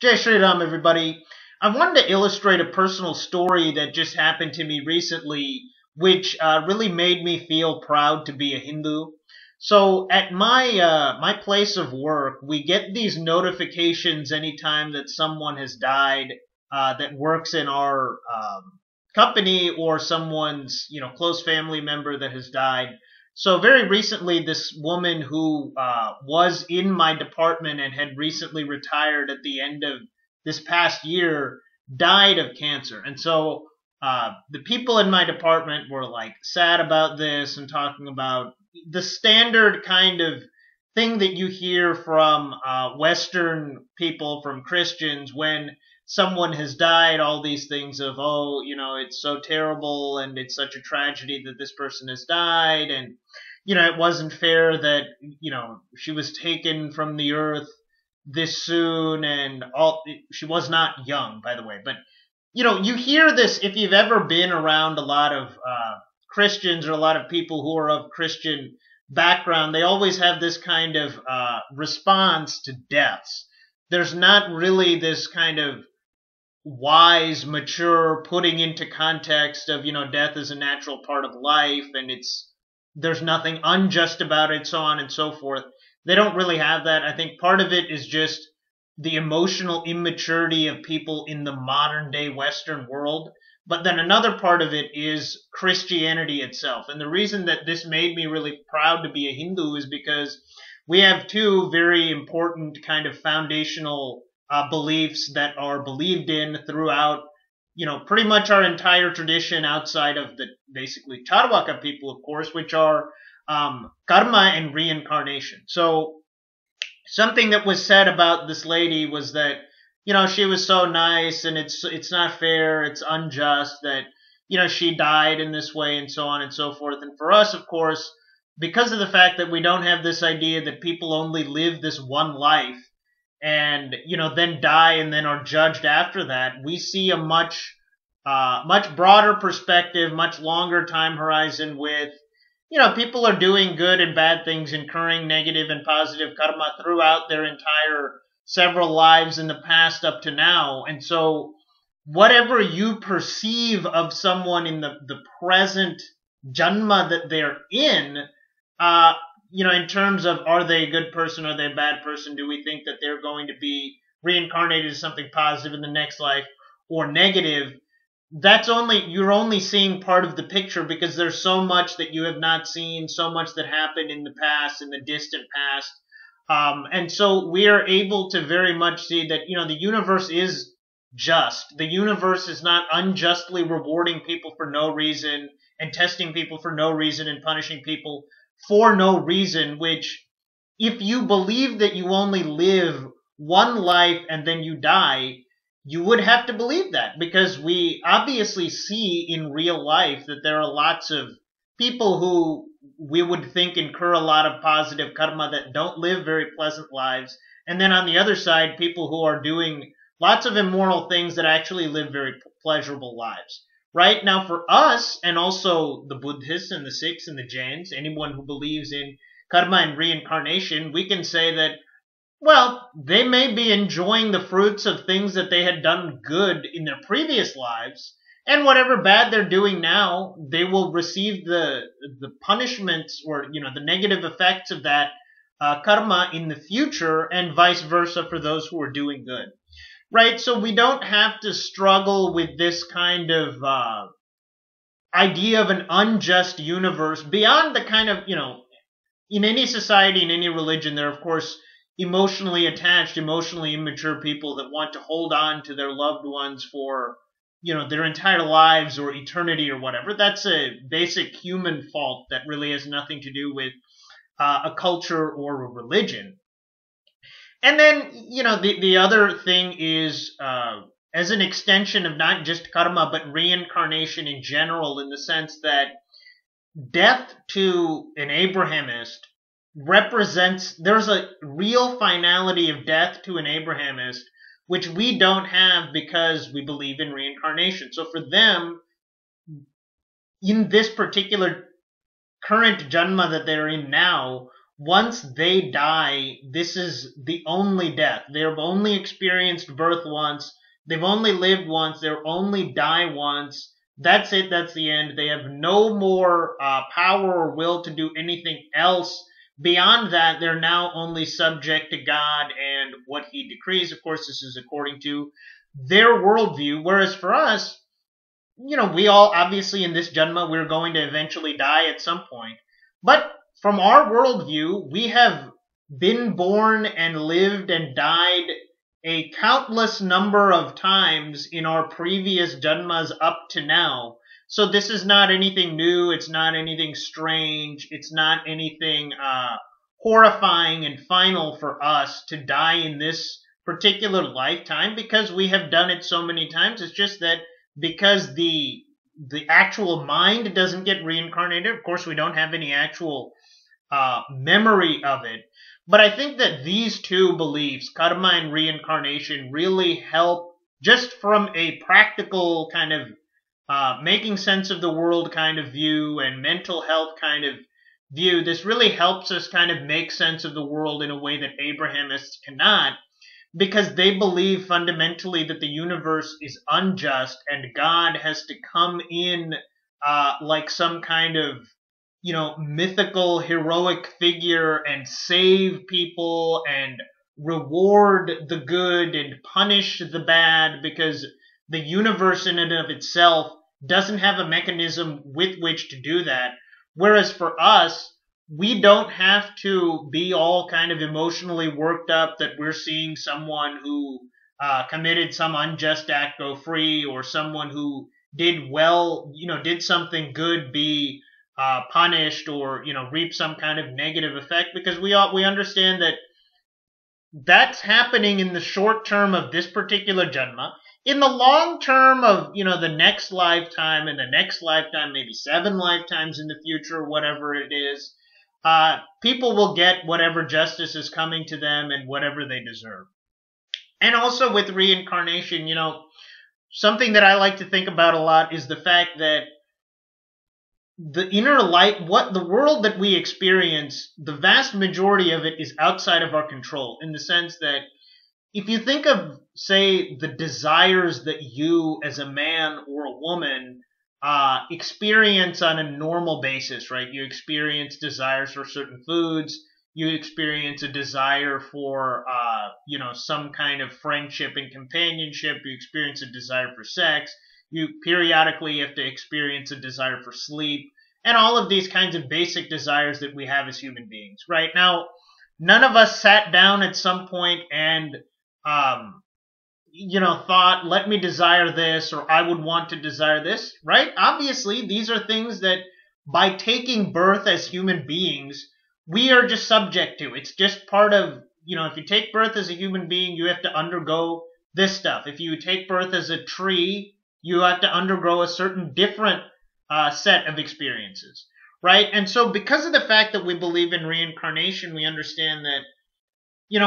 Jai Shri Ram, everybody. I wanted to illustrate a personal story that just happened to me recently, which really made me feel proud to be a Hindu. So at my place of work, we get these notifications anytime that someone has died that works in our company, or someone's close family member that has died. So very recently, this woman who was in my department and had recently retired at the end of this past year died of cancer. And so the people in my department were like sad about this and talking about the standard kind of thing that you hear from Western people, from Christians, when someone has died, all these things of, oh, it's so terrible and it's such a tragedy that this person has died. And, it wasn't fair that, she was taken from the earth this soon, and all. She was not young, by the way, but you hear this if you've ever been around a lot of Christians, or a lot of people who are of Christian background. They always have this kind of response to deaths. There's not really this kind of wise, mature putting into context of, death is a natural part of life and there's nothing unjust about it, so on and so forth. They don't really have that. I think part of it is just the emotional immaturity of people in the modern day Western world. But then another part of it is Christianity itself. And the reason that this made me really proud to be a Hindu is because we have two very important kind of foundational beliefs that are believed in throughout, pretty much our entire tradition, outside of the basically Charvaka people, of course, which are karma and reincarnation. So something that was said about this lady was that, she was so nice, and it's not fair, it's unjust that, she died in this way, and so on and so forth. And for us, of course, because of the fact that we don't have this idea that people only live this one life and, then die and then are judged after that, we see a much broader perspective, much longer time horizon with, people are doing good and bad things, incurring negative and positive karma throughout their entire several lives in the past up to now. And so whatever you perceive of someone in the present janma that they're in, in terms of, are they a good person, are they a bad person, do we think that they're going to be reincarnated as something positive in the next life or negative, you're only seeing part of the picture, because there's so much that you have not seen, so much that happened in the past, in the distant past. And so we are able to very much see that, the universe is just. The universe is not unjustly rewarding people for no reason and testing people for no reason and punishing people for no reason, which, if you believe that you only live one life and then you die, you would have to believe that, because we obviously see in real life that there are lots of people who we would think incur a lot of positive karma that don't live very pleasant lives. And then on the other side, people who are doing lots of immoral things that actually live very pleasurable lives. Right now, for us, and also the Buddhists and the Sikhs and the Jains, anyone who believes in karma and reincarnation, we can say that, well, they may be enjoying the fruits of things that they had done good in their previous lives, and whatever bad they're doing now, they will receive the punishments, or the negative effects of that karma in the future, and vice versa for those who are doing good. Right? So we don't have to struggle with this kind of idea of an unjust universe beyond the kind of, in any society, in any religion, there are, of course, emotionally attached, emotionally immature people that want to hold on to their loved ones for, their entire lives or eternity or whatever. That's a basic human fault that really has nothing to do with a culture or a religion. And then, the other thing is, as an extension of not just karma, but reincarnation in general, in the sense that death to an Abrahamist there's a real finality of death to an Abrahamist, which we don't have because we believe in reincarnation. So for them, in this particular current janma that they're in now, once they die, this is the only death. They've only experienced birth once. They've only lived once. They'll only die once. That's it. That's the end. They have no more power or will to do anything else. Beyond that, they're now only subject to God and what He decrees. Of course, this is according to their worldview. Whereas for us, we all, obviously in this Janma, we're going to eventually die at some point. But from our worldview, we have been born and lived and died a countless number of times in our previous Janmas up to now. So this is not anything new. It's not anything strange. It's not anything horrifying and final for us to die in this particular lifetime because we have done it so many times. It's just that because the actual mind doesn't get reincarnated. Of course, we don't have any actual memory of it. But I think that these two beliefs, karma and reincarnation, really help just from a practical kind of making sense of the world kind of view and mental health kind of view. This really helps us kind of make sense of the world in a way that Abrahamists cannot, because they believe fundamentally that the universe is unjust and God has to come in like some kind of mythical heroic figure and save people and reward the good and punish the bad, because the universe in and of itself doesn't have a mechanism with which to do that. Whereas for us, we don't have to be all kind of emotionally worked up that we're seeing someone who committed some unjust act go free, or someone who did well, did something good be punished, or reap some kind of negative effect, because we understand that that's happening in the short term of this particular Janma. In the long term of the next lifetime and the next lifetime, maybe 7 lifetimes in the future, whatever it is, people will get whatever justice is coming to them and whatever they deserve. And also with reincarnation, something that I like to think about a lot is the fact that the inner light, what the world that we experience, the vast majority of it is outside of our control, in the sense that if you think of, say, the desires that you as a man or a woman experience on a normal basis, right? You experience desires for certain foods. You experience a desire for, some kind of friendship and companionship. You experience a desire for sex. You periodically have to experience a desire for sleep, and all of these kinds of basic desires that we have as human beings, right? Now, none of us sat down at some point and thought, let me desire this, or I would want to desire this, right? Obviously, these are things that by taking birth as human beings, we are just subject to. It's just part of, if you take birth as a human being, you have to undergo this stuff. If you take birth as a tree, you have to undergo a certain different set of experiences, right? And so because of the fact that we believe in reincarnation, we understand that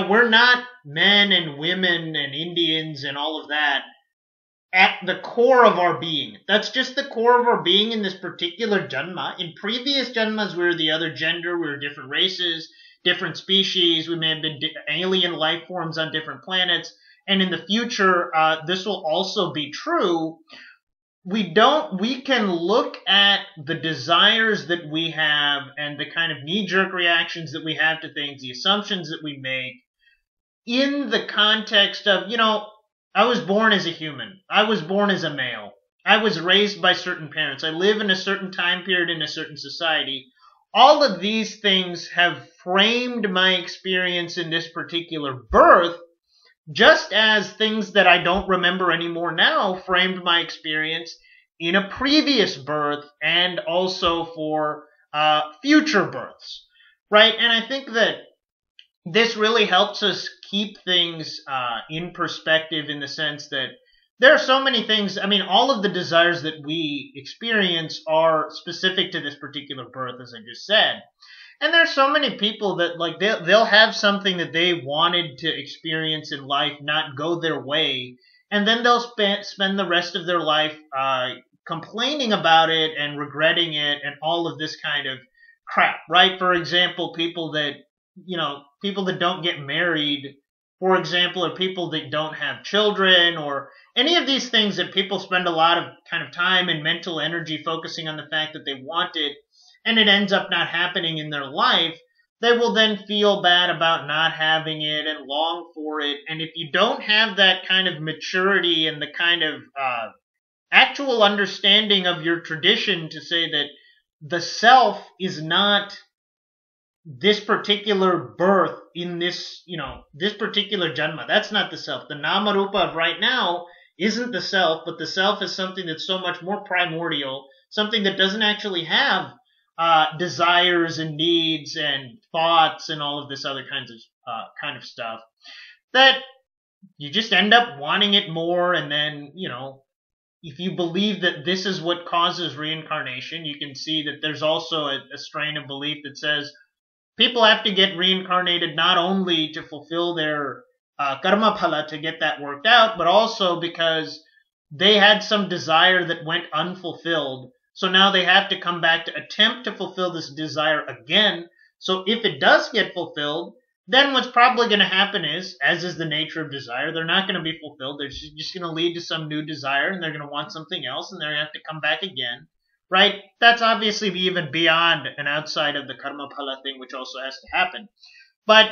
we're not men and women and Indians and all of that at the core of our being. That's just the core of our being in this particular Janma. In previous Janmas, we were the other gender, we were different races, different species, we may have been alien life forms on different planets, and in the future, this will also be true. We can look at the desires that we have and the kind of knee-jerk reactions that we have to things, the assumptions that we make, in the context of, I was born as a human. I was born as a male. I was raised by certain parents. I live in a certain time period in a certain society. All of these things have framed my experience in this particular birth, just as things that I don't remember anymore now framed my experience in a previous birth and also for future births, right? And I think that this really helps us keep things in perspective, in the sense that there are so many things. I mean, all of the desires that we experience are specific to this particular birth, as I just said. And there's so many people that they'll have something that they wanted to experience in life not go their way, and then they'll spend the rest of their life complaining about it and regretting it and all of this kind of crap, right? For example, people that don't get married, for example, or people that don't have children, or any of these things that people spend a lot of kind of time and mental energy focusing on the fact that they want it, and it ends up not happening in their life, they will then feel bad about not having it and long for it. And if you don't have that kind of maturity and the kind of actual understanding of your tradition to say that the self is not this particular birth in this, this particular janma. That's not the self. The Namarupa of right now isn't the self, but the self is something that's so much more primordial, something that doesn't actually have desires and needs and thoughts and all of this other kind of stuff, that you just end up wanting it more. And then, if you believe that this is what causes reincarnation, you can see that there's also a strain of belief that says people have to get reincarnated not only to fulfill their karma phala, to get that worked out, but also because they had some desire that went unfulfilled. So now they have to come back to attempt to fulfill this desire again. So if it does get fulfilled, then what's probably going to happen is, as is the nature of desire, they're not going to be fulfilled. They're just going to lead to some new desire, and they're going to want something else, and they're going to have to come back again. Right? That's obviously even beyond and outside of the karma phala thing, which also has to happen. But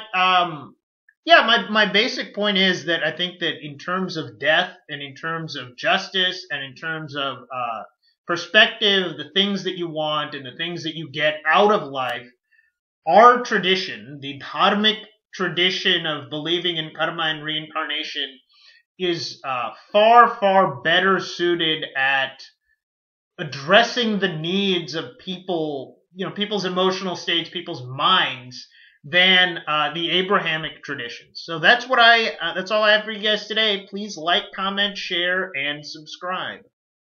yeah, my basic point is that I think that in terms of death and in terms of justice and in terms of perspective, the things that you want and the things that you get out of life, our tradition, the dharmic tradition of believing in karma and reincarnation, is far, far better suited at addressing the needs of people, people's emotional states, people's minds, than the Abrahamic traditions. So that's all I have for you guys today. Please like, comment, share, and subscribe.